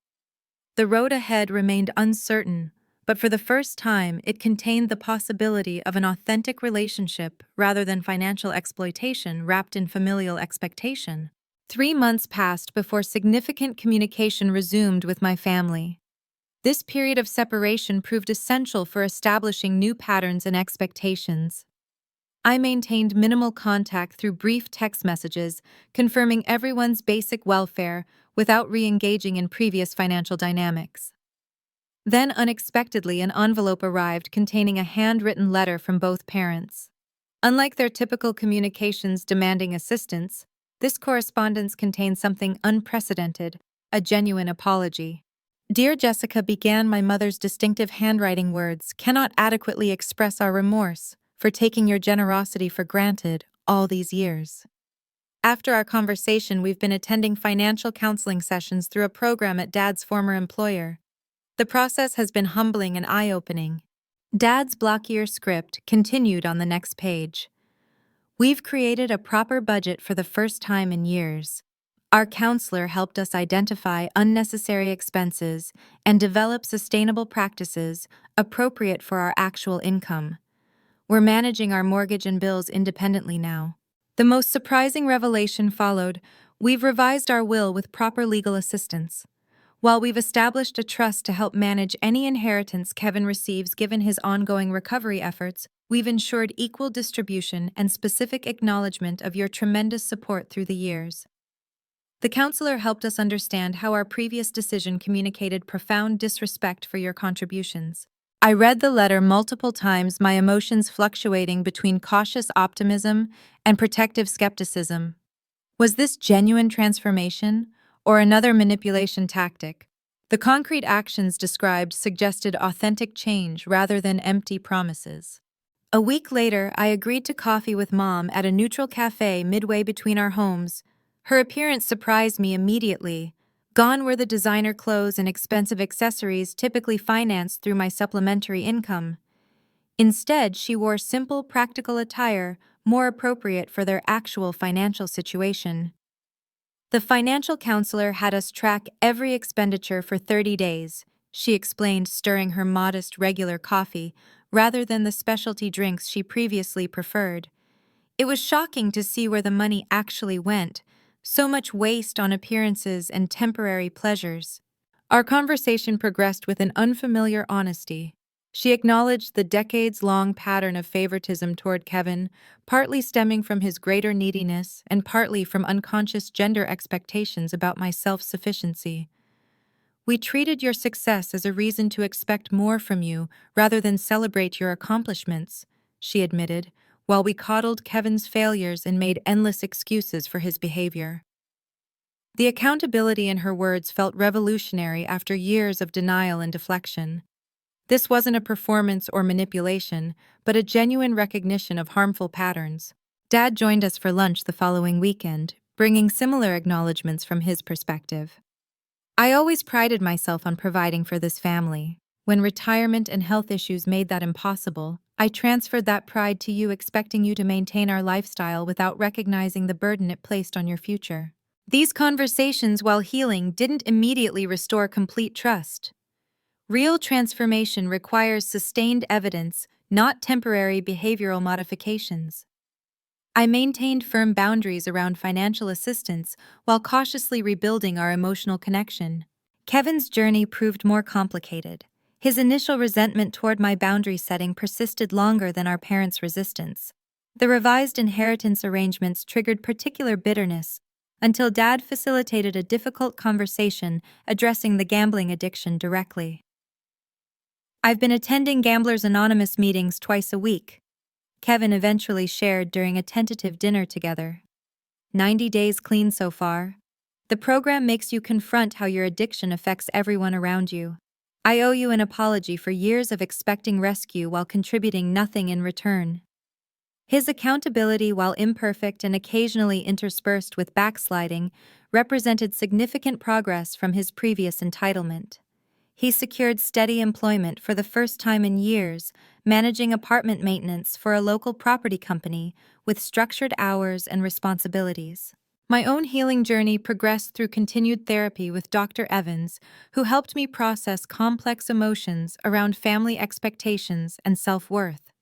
The road ahead remained uncertain, but for the first time, it contained the possibility of an authentic relationship rather than financial exploitation wrapped in familial expectation. 3 months passed before significant communication resumed with my family. This period of separation proved essential for establishing new patterns and expectations. I maintained minimal contact through brief text messages, confirming everyone's basic welfare without re-engaging in previous financial dynamics. Then, unexpectedly, an envelope arrived containing a handwritten letter from both parents. Unlike their typical communications demanding assistance, this correspondence contained something unprecedented: a genuine apology. Dear Jessica began my mother's distinctive handwriting words cannot adequately express our remorse for taking your generosity for granted all these years. After our conversation, we've been attending financial counseling sessions through a program at Dad's former employer. The process has been humbling and eye-opening. Dad's blockier script continued on the next page. We've created a proper budget for the first time in years. Our counselor helped us identify unnecessary expenses and develop sustainable practices appropriate for our actual income. We're managing our mortgage and bills independently now. The most surprising revelation followed. We've revised our will with proper legal assistance. While we've established a trust to help manage any inheritance Kevin receives given his ongoing recovery efforts, we've ensured equal distribution and specific acknowledgement of your tremendous support through the years. The counselor helped us understand how our previous decision communicated profound disrespect for your contributions. I read the letter multiple times, my emotions fluctuating between cautious optimism and protective skepticism. Was this genuine transformation, or another manipulation tactic? The concrete actions described suggested authentic change rather than empty promises. A week later, I agreed to coffee with Mom at a neutral cafe midway between our homes. Her appearance surprised me immediately. Gone were the designer clothes and expensive accessories typically financed through my supplementary income. Instead, she wore simple, practical attire more appropriate for their actual financial situation. The financial counselor had us track every expenditure for 30 days, she explained, stirring her modest, regular coffee rather than the specialty drinks she previously preferred. It was shocking to see where the money actually went, so much waste on appearances and temporary pleasures. Our conversation progressed with an unfamiliar honesty. She acknowledged the decades-long pattern of favoritism toward Kevin, partly stemming from his greater neediness and partly from unconscious gender expectations about my self-sufficiency. We treated your success as a reason to expect more from you rather than celebrate your accomplishments, she admitted, while we coddled Kevin's failures and made endless excuses for his behavior. The accountability in her words felt revolutionary after years of denial and deflection. This wasn't a performance or manipulation, but a genuine recognition of harmful patterns. Dad joined us for lunch the following weekend, bringing similar acknowledgments from his perspective. I always prided myself on providing for this family. When retirement and health issues made that impossible, I transferred that pride to you, expecting you to maintain our lifestyle without recognizing the burden it placed on your future. These conversations, while healing, didn't immediately restore complete trust. Real transformation requires sustained evidence, not temporary behavioral modifications. I maintained firm boundaries around financial assistance while cautiously rebuilding our emotional connection. Kevin's journey proved more complicated. His initial resentment toward my boundary setting persisted longer than our parents' resistance. The revised inheritance arrangements triggered particular bitterness until Dad facilitated a difficult conversation addressing the gambling addiction directly. I've been attending Gamblers Anonymous meetings twice a week, Kevin eventually shared during a tentative dinner together. 90 days clean so far. The program makes you confront how your addiction affects everyone around you. I owe you an apology for years of expecting rescue while contributing nothing in return. His accountability, while imperfect and occasionally interspersed with backsliding, represented significant progress from his previous entitlement. He secured steady employment for the first time in years, managing apartment maintenance for a local property company with structured hours and responsibilities. My own healing journey progressed through continued therapy with Dr. Evans, who helped me process complex emotions around family expectations and self-worth.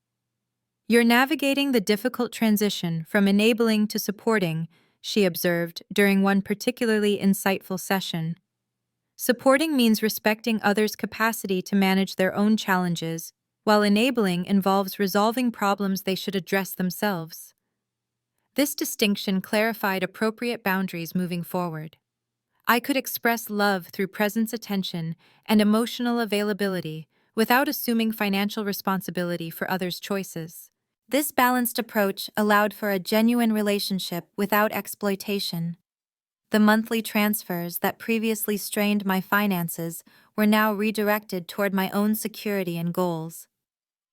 You're navigating the difficult transition from enabling to supporting, she observed during one particularly insightful session. Supporting means respecting others' capacity to manage their own challenges, while enabling involves resolving problems they should address themselves. This distinction clarified appropriate boundaries moving forward. I could express love through presence, attention, and emotional availability without assuming financial responsibility for others' choices. This balanced approach allowed for a genuine relationship without exploitation. The monthly transfers that previously strained my finances were now redirected toward my own security and goals.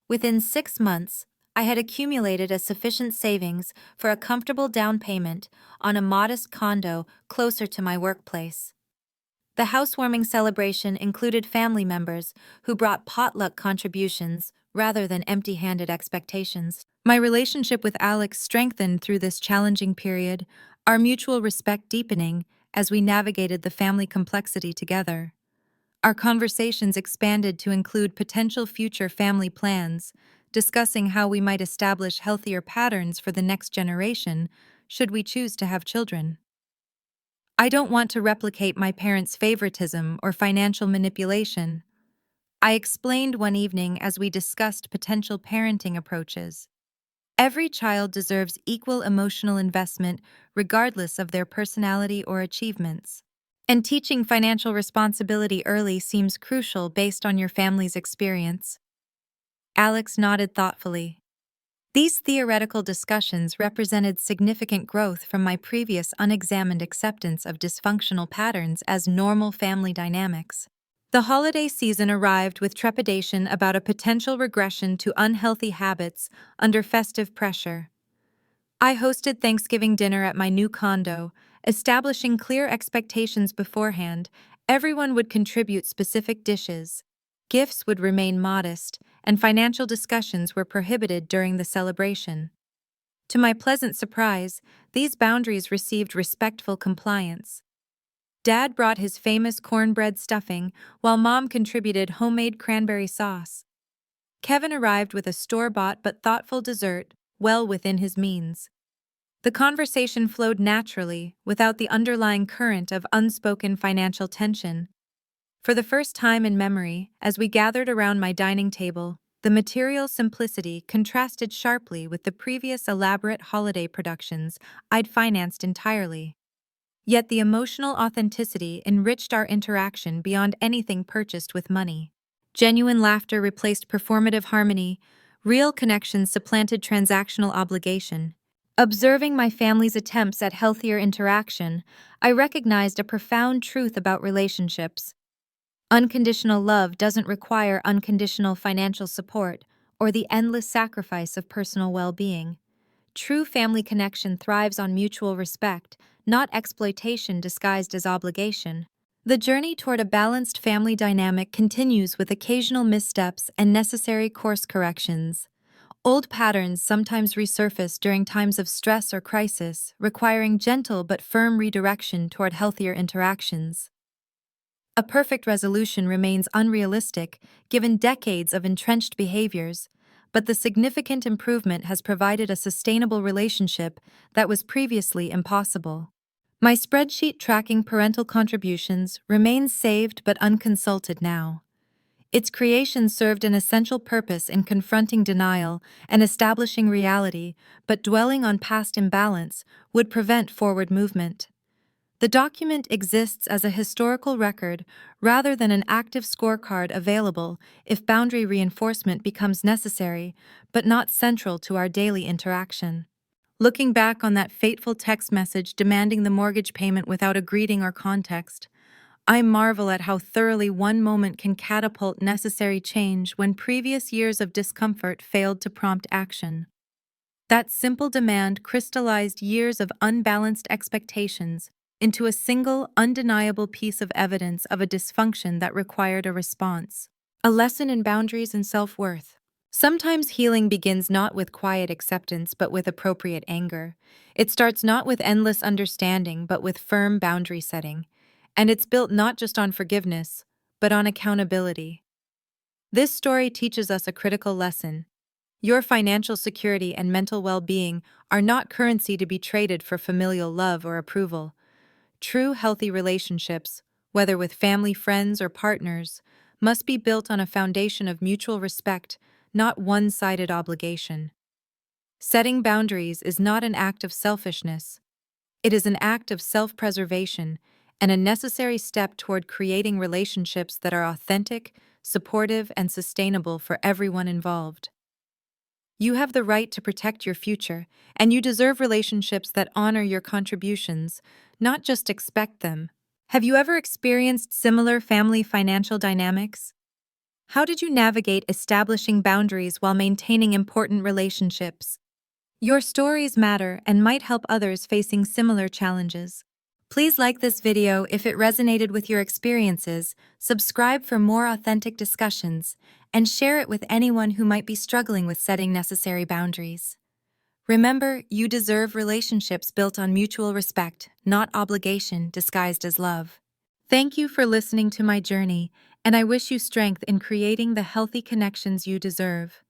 Within 6 months, I had accumulated a sufficient savings for a comfortable down payment on a modest condo closer to my workplace. The housewarming celebration included family members who brought potluck contributions rather than empty-handed expectations. My relationship with Alex strengthened through this challenging period, our mutual respect deepening as we navigated the family complexity together. Our conversations expanded to include potential future family plans, discussing how we might establish healthier patterns for the next generation should we choose to have children. I don't want to replicate my parents' favoritism or financial manipulation, I explained one evening as we discussed potential parenting approaches. Every child deserves equal emotional investment regardless of their personality or achievements. And teaching financial responsibility early seems crucial based on your family's experience. Alex nodded thoughtfully. These theoretical discussions represented significant growth from my previous unexamined acceptance of dysfunctional patterns as normal family dynamics. The holiday season arrived with trepidation about a potential regression to unhealthy habits under festive pressure. I hosted Thanksgiving dinner at my new condo, establishing clear expectations beforehand. Everyone would contribute specific dishes. Gifts would remain modest, and financial discussions were prohibited during the celebration. To my pleasant surprise, these boundaries received respectful compliance. Dad brought his famous cornbread stuffing, while Mom contributed homemade cranberry sauce. Kevin arrived with a store-bought but thoughtful dessert, well within his means. The conversation flowed naturally, without the underlying current of unspoken financial tension. For the first time in memory, as we gathered around my dining table, the material simplicity contrasted sharply with the previous elaborate holiday productions I'd financed entirely. Yet the emotional authenticity enriched our interaction beyond anything purchased with money. Genuine laughter replaced performative harmony, real connections supplanted transactional obligation. Observing my family's attempts at healthier interaction, I recognized a profound truth about relationships. Unconditional love doesn't require unconditional financial support or the endless sacrifice of personal well-being. True family connection thrives on mutual respect, not exploitation disguised as obligation. The journey toward a balanced family dynamic continues with occasional missteps and necessary course corrections. Old patterns sometimes resurface during times of stress or crisis, requiring gentle but firm redirection toward healthier interactions. A perfect resolution remains unrealistic, given decades of entrenched behaviors, but the significant improvement has provided a sustainable relationship that was previously impossible. My spreadsheet tracking parental contributions remains saved but unconsulted now. Its creation served an essential purpose in confronting denial and establishing reality, but dwelling on past imbalance would prevent forward movement. The document exists as a historical record rather than an active scorecard available if boundary reinforcement becomes necessary, but not central to our daily interaction. Looking back on that fateful text message demanding the mortgage payment without a greeting or context, I marvel at how thoroughly one moment can catapult necessary change when previous years of discomfort failed to prompt action. That simple demand crystallized years of unbalanced expectations into a single, undeniable piece of evidence of a dysfunction that required a response. A lesson in boundaries and self-worth. Sometimes healing begins not with quiet acceptance but with appropriate anger. It starts not with endless understanding but with firm boundary setting. And it's built not just on forgiveness, but on accountability. This story teaches us a critical lesson. Your financial security and mental well-being are not currency to be traded for familial love or approval. True healthy relationships, whether with family, friends, or partners, must be built on a foundation of mutual respect, not one-sided obligation. Setting boundaries is not an act of selfishness. It is an act of self-preservation and a necessary step toward creating relationships that are authentic, supportive, and sustainable for everyone involved. You have the right to protect your future, and you deserve relationships that honor your contributions, not just expect them. Have you ever experienced similar family financial dynamics? How did you navigate establishing boundaries while maintaining important relationships? Your stories matter and might help others facing similar challenges. Please like this video if it resonated with your experiences, subscribe for more authentic discussions, and share it with anyone who might be struggling with setting necessary boundaries. Remember, you deserve relationships built on mutual respect, not obligation disguised as love. Thank you for listening to my journey, and I wish you strength in creating the healthy connections you deserve.